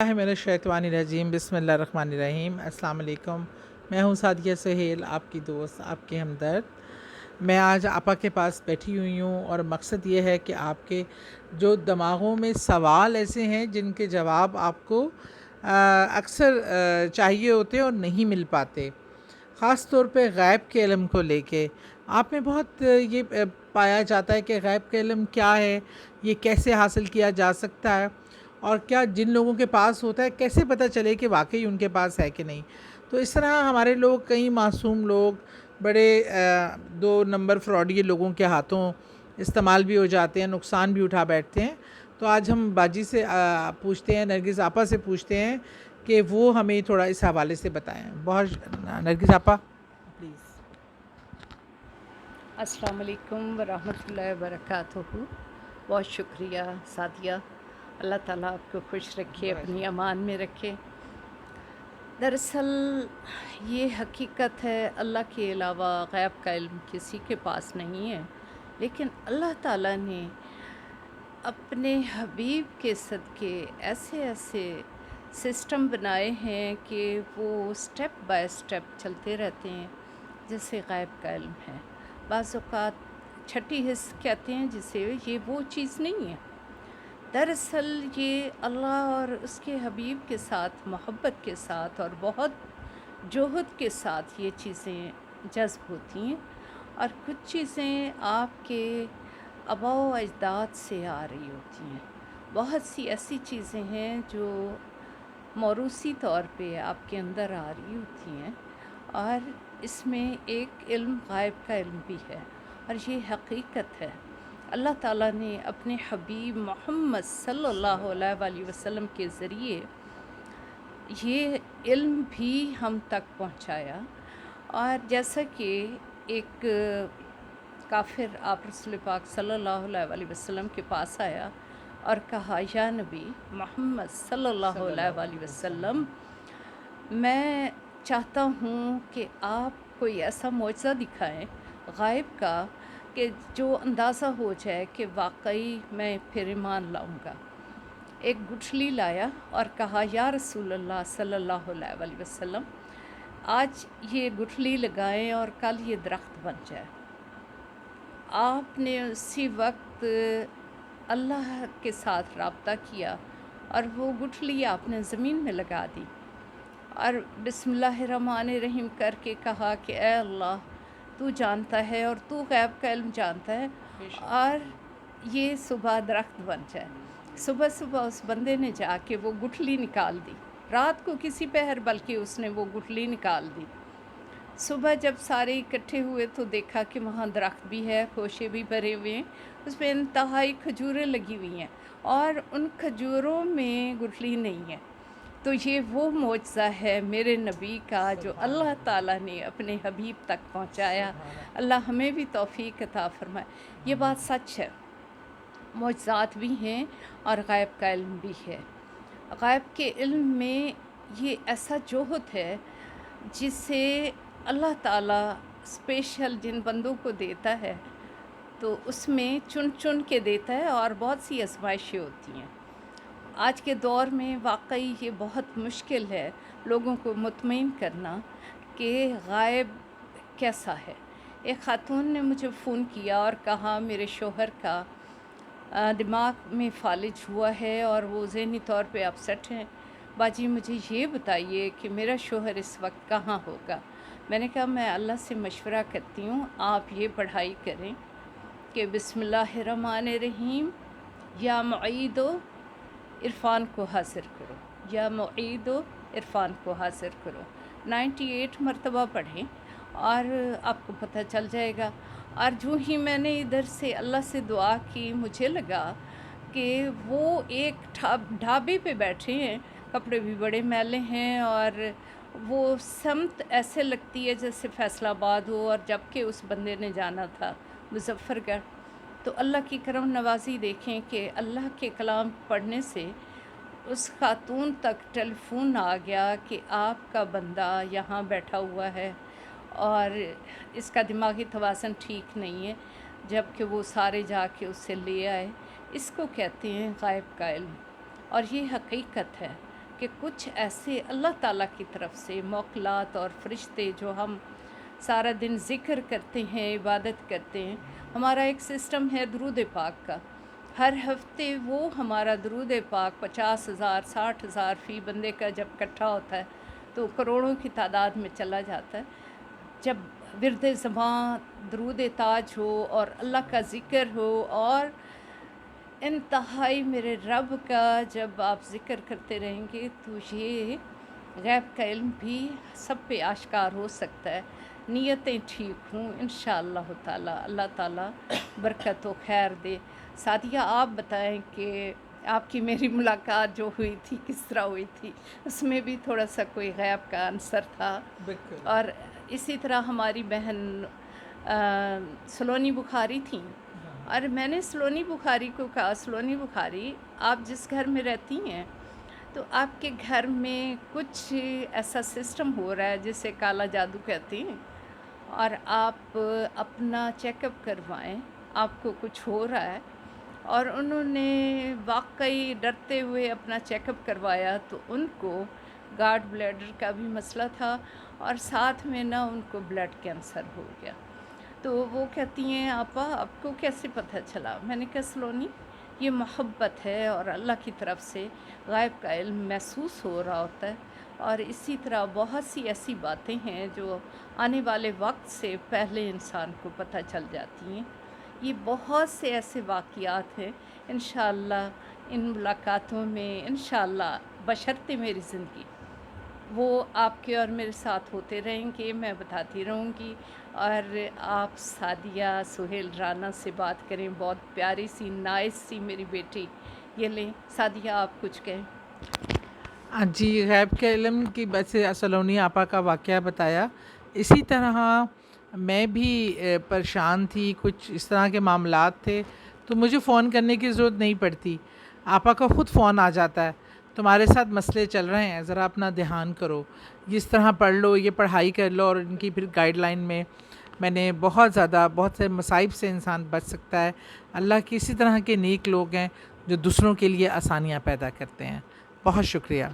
मिनश्शैतानिर्रजीम बिस्मिल्लाहिर्रहमानिर्रहीम। अस्सलाम वालेकुम। मैं हूँ सादिया सुहेल, आपकी दोस्त, आपकी हमदर्द। मैं आज आपा के पास बैठी हुई हूँ और मकसद ये है कि आपके जो दिमागों में सवाल ऐसे हैं जिनके जवाब आपको अक्सर चाहिए होते हैं और नहीं मिल पाते, ख़ास तौर पे गैब के इल्म को लेके। आप में बहुत ये पाया जाता है कि गैब का इल्म क्या है, ये कैसे हासिल किया जा सकता है, और क्या जिन लोगों के पास होता है कैसे पता चले कि वाकई उनके पास है कि नहीं। तो इस तरह हमारे लोग, कई मासूम लोग, बड़े दो नंबर फ्रॉडी लोगों के हाथों इस्तेमाल भी हो जाते हैं, नुकसान भी उठा बैठते हैं। तो आज हम बाजी से पूछते हैं, नरगिस आपा से पूछते हैं कि वो हमें थोड़ा इस हवाले से बताएं। बहुत नरगिस आपा प्लीज़। अस्सलाम वालेकुम वरहमतुल्लाहि वबरकातुहू। बहुत शुक्रिया सादिया, अल्लाह ताला आपको खुश रखे, अपनी अमान में रखे। दरअसल ये हकीकत है, अल्लाह के अलावा गैब का इल्म किसी के पास नहीं है, लेकिन अल्लाह ताला ने अपने हबीब के सदक़े ऐसे ऐसे सिस्टम बनाए हैं कि वो स्टेप बाय स्टेप चलते रहते हैं, जैसे गैब का इल्म है। बाज़ औक़ात छठी हिस्स कहते हैं जिसे, ये वो चीज़ नहीं है। दरअसल ये अल्लाह और उसके हबीब के साथ मोहब्बत के साथ और बहुत जोहद के साथ ये चीज़ें जज़्ब होती हैं, और कुछ चीज़ें आपके आबा व अजदाद से आ रही होती हैं। बहुत सी ऐसी चीज़ें हैं जो मौरूसी तौर पे आपके अंदर आ रही होती हैं, और इसमें एक इल्म गायब का इल्म भी है, और ये हकीकत है। अल्लाह ताला ने अपने हबीब मोहम्मद सल्लल्लाहु अलैहि वसल्लम के ज़रिए ये इल्म भी हम तक पहुंचाया। और जैसा कि एक काफिर आप रसूल पाक सल्लल्लाहु अलैहि वसल्लम के पास आया और कहा, या नबी मोहम्मद सल्लल्लाहु अलैहि वसल्लम, मैं चाहता हूँ कि आप कोई ऐसा मौजज़ा दिखाएं गायब का कि जो अंदाज़ा हो जाए कि वाकई मैं फिर ईमान लाऊंगा। एक गुठली लाया और कहा, या रसूल अल्लाह सल्लल्लाहु अलैहि वसल्लम, आज ये गुठली लगाएं और कल ये दरख्त बन जाए। आपने उसी वक्त अल्लाह के साथ रब्ता किया और वो गुठली आपने ज़मीन में लगा दी और बिस्मिल्लाहिर्रहमानिर्रहीम करके कहा कि ए अल्लाह, तू जानता है और तू गैब का इल्म जानता है, और ये सुबह दरख्त बन जाए। सुबह सुबह उस बंदे ने जाके वो गुठली निकाल दी। रात को किसी पहर बल्कि उसने वो गुठली निकाल दी। सुबह जब सारे इकट्ठे हुए तो देखा कि वहाँ दरख्त भी है, खोशे भी भरे हुए हैं, उसमें इंतहाई खजूरें लगी हुई हैं, और उन खजूरों में गुठली नहीं है। तो ये वो मौजज़ा है मेरे नबी का जो अल्लाह ताला ने अपने हबीब तक पहुँचाया। अल्लाह हमें भी तौफ़ीक अता फ़रमाए। ये बात सच है, मौजज़ात भी हैं और गैब का इल्म भी है। गैब के इल्म में ये ऐसा जोहद है जिसे अल्लाह ताला स्पेशल जिन बंदों को देता है तो उसमें चुन चुन के देता है, और बहुत सी आज़माइशें होती हैं। आज के दौर में वाकई ये बहुत मुश्किल है लोगों को मुतमईन करना कि गायब कैसा है। एक ख़ातून ने मुझे फ़ोन किया और कहा, मेरे शोहर का दिमाग में फालिज हुआ है और वो ज़हनी तौर पे अपसेट हैं। बाजी मुझे ये बताइए कि मेरा शोहर इस वक्त कहाँ होगा। मैंने कहा, मैं अल्लाह से मशवरा करती हूँ, आप ये पढ़ाई करें कि बिस्मिल्लाहिर्रहमानिर्रहीम, या मुईदो इरफ़ान को हासिर करो, या मुईदो इरफ़ान को हासिर करो। 98 मरतबा पढ़ें और आपको पता चल जाएगा। और जो ही मैंने इधर से अल्लाह से दुआ की, मुझे लगा कि वो एक ढाबे पे बैठे हैं, कपड़े भी बड़े मैले हैं, और वो समत ऐसे लगती है जैसे फैसलाबाद हो, और जबकि उस बंदे ने जाना था मुज़फ़्फ़रगढ़। तो अल्लाह की करम नवाज़ी देखें कि अल्लाह के कलाम पढ़ने से उस खातून तक टेलीफोन आ गया कि आपका बंदा यहाँ बैठा हुआ है और इसका दिमागी तवाज़ुन ठीक नहीं है, जबकि वो सारे जाके उससे ले आए। इसको कहते हैं गायब का इल्म, और ये हकीकत है। کہ کچھ ایسے اللہ تعالیٰ کی طرف سے موکلات اور فرشتے جو ہم سارا دن ذکر کرتے ہیں، عبادت کرتے ہیں. ہمارا ایک سسٹم ہے درود پاک کا. ہر ہفتے وہ ہمارا درود پاک 50,000 60,000 فی بندے کا جب اکٹھا ہوتا ہے تو کروڑوں کی تعداد میں چلا جاتا ہے. جب ورد زباں درود تاج ہو اور اللہ کا ذکر ہو اور انتہائی میرے رب کا جب آپ ذکر کرتے رہیں گے تو یہ غیب کا علم بھی سب پہ آشکار ہو سکتا ہے. نیتیں ٹھیک ہوں انشاءاللہ تعالی اللہ تعالیٰ برکت و خیر دے. سعدیہ آپ بتائیں کہ آپ کی میری ملاقات جو ہوئی تھی کس طرح ہوئی تھی؟ اس میں بھی تھوڑا سا کوئی غیب کا عنصر تھا. بالکل. اور اسی طرح ہماری بہن سلونی بخاری تھیں، اور میں نے سلونی بخاری کو کہا سلونی بخاری آپ جس گھر میں رہتی ہیں تو آپ کے گھر میں کچھ ایسا سسٹم ہو رہا ہے جسے کالا جادو کہتے ہیں، اور آپ اپنا چیک اپ کروائیں، آپ کو کچھ ہو رہا ہے. اور انہوں نے واقعی ڈرتے ہوئے اپنا چیک اپ کروایا تو ان کو گارڈ بلیڈر کا بھی مسئلہ تھا اور ساتھ میں نا ان کو بلڈ کینسر ہو گیا. تو وہ کہتی ہیں آپا آپ کو کیسے پتہ چلا؟ میں نے کہا سلونی یہ محبت ہے اور اللہ کی طرف سے غائب کا علم محسوس ہو رہا ہوتا ہے. اور اسی طرح بہت سی ایسی باتیں ہیں جو آنے والے وقت سے پہلے انسان کو پتہ چل جاتی ہیں. یہ بہت سے ایسے واقعات ہیں انشاءاللہ ان ملاقاتوں میں انشاءاللہ بشرط میری زندگی وہ آپ کے اور میرے ساتھ ہوتے رہیں گے، میں بتاتی رہوں گی. اور آپ سعدیہ سہیل رانا سے بات کریں، بہت پیاری سی نائس سی میری بیٹی. یہ لیں سعدیہ آپ کچھ کہیں. جی، غیب کے علم کی ویسے سلونی آپا کا واقعہ بتایا. اسی طرح میں بھی پریشان تھی، کچھ اس طرح کے معاملات تھے تو مجھے فون کرنے کی ضرورت نہیں پڑتی، آپا کا خود فون آ جاتا ہے تمہارے ساتھ مسئلے چل رہے ہیں ذرا اپنا دھیان کرو، جس طرح پڑھ لو، یہ پڑھائی کر لو. اور ان کی پھر گائیڈ لائن میں نے بہت سے مصائب سے انسان بچ سکتا ہے. اللہ کی اسی طرح کے نیک لوگ ہیں جو دوسروں کے لیے آسانیاں پیدا کرتے ہیں. بہت شکریہ.